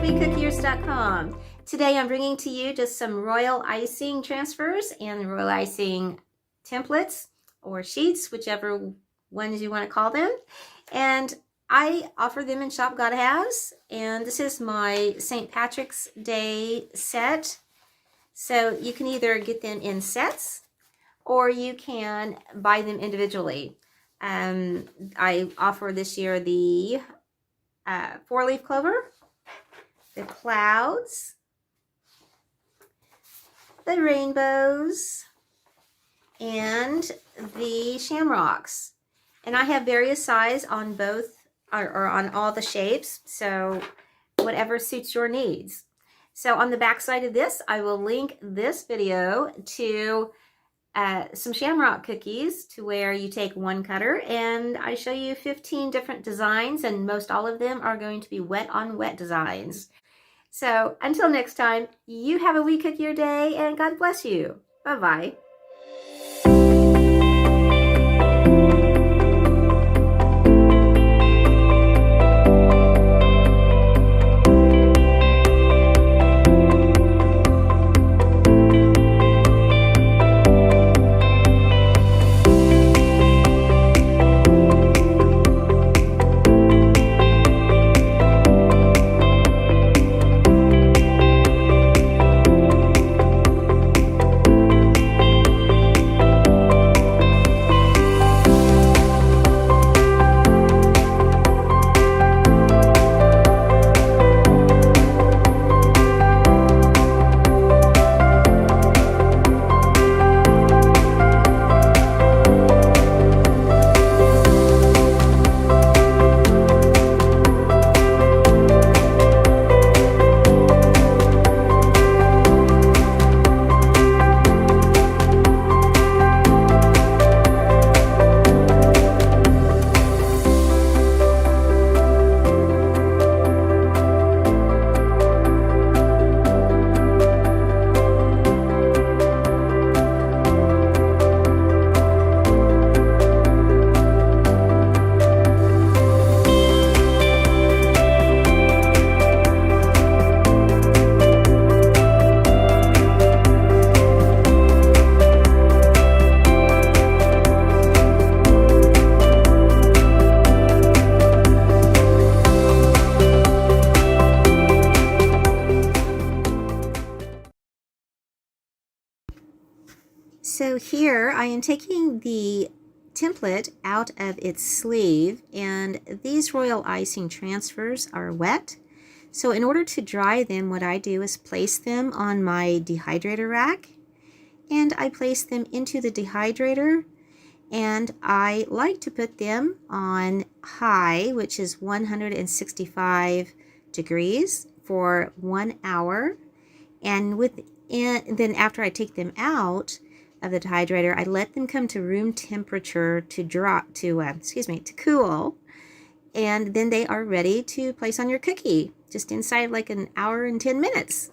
WeCookiers.com. Today I'm bringing to you just some royal icing transfers and royal icing templates or sheets, whichever ones you want to call them. And I offer them in Shop God Has, and this is my St. Patrick's Day set. So you can either get them in sets or you can buy them individually. I offer this year the 4-leaf clover, the clouds, the rainbows, and the shamrocks. And I have various size on both, or on all the shapes, so whatever suits your needs. So on the back side of this, I will link this video to some shamrock cookies, to where you take one cutter and I show you 15 different designs, and most all of them are going to be wet on wet designs. So until next time, you have a WeCookier day and God bless you. Bye-bye. So here I am taking the template out of its sleeve, and these royal icing transfers are wet. So in order to dry them, what I do is place them on my dehydrator rack, and I place them into the dehydrator, and I like to put them on high, which is 165 degrees for 1 hour. And then after I take them out of the dehydrator, I let them come to room temperature to cool, and then they are ready to place on your cookie, just inside like an hour and 10 minutes.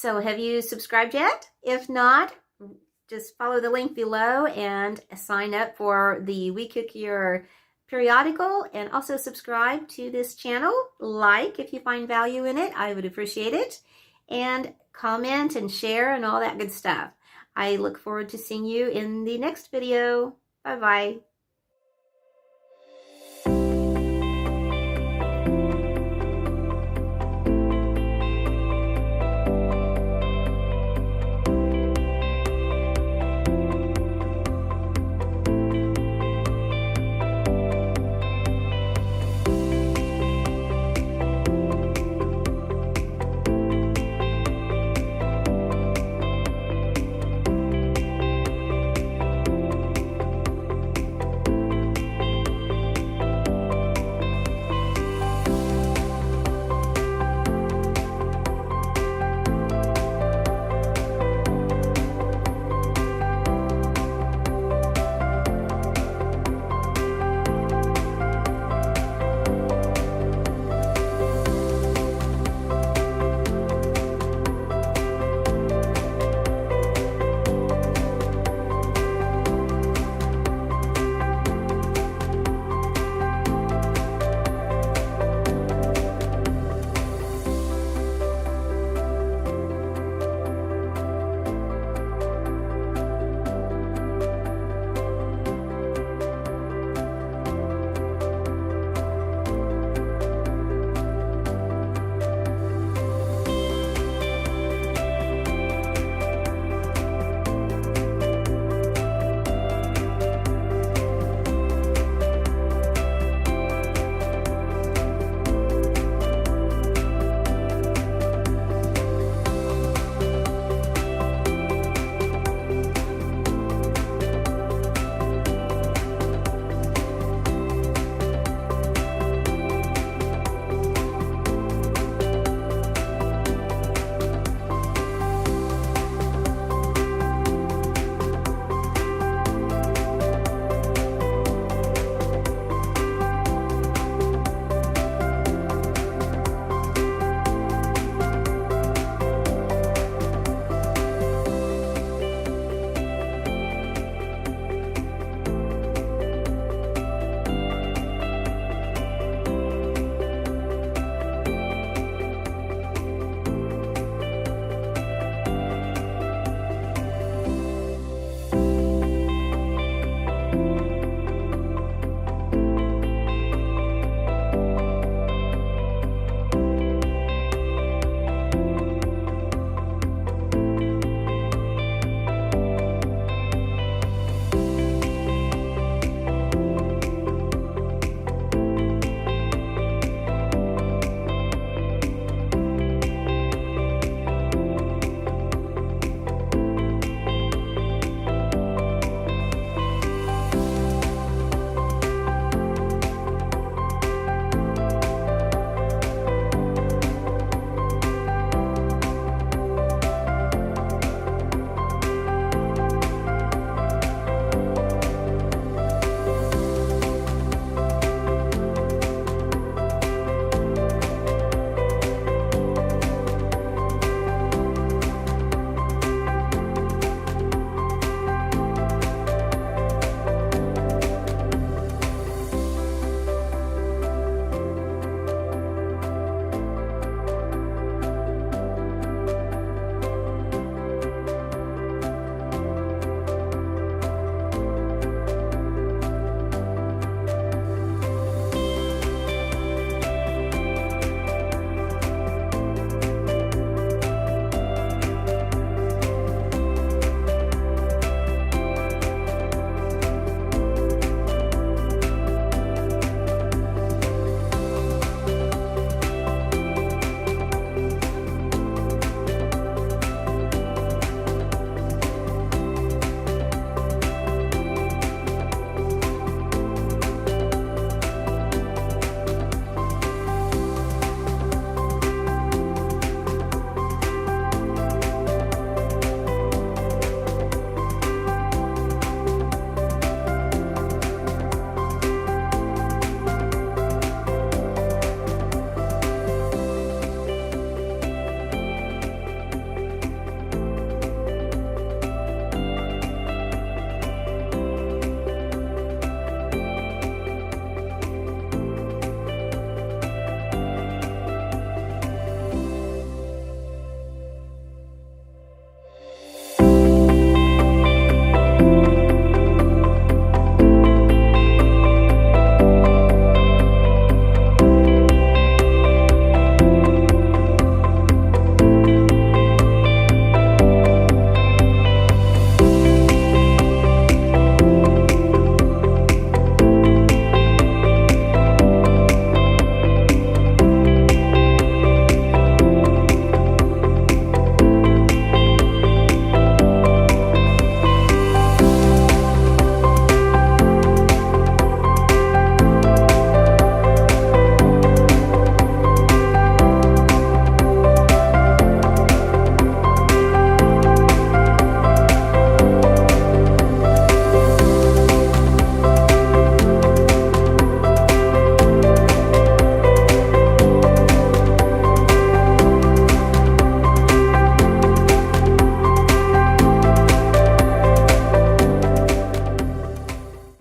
So have you subscribed yet? If not, just follow the link below and sign up for the WeCookier periodical, and also subscribe to this channel. Like if you find value in it, I would appreciate it. And comment and share and all that good stuff. I look forward to seeing you in the next video. Bye-bye.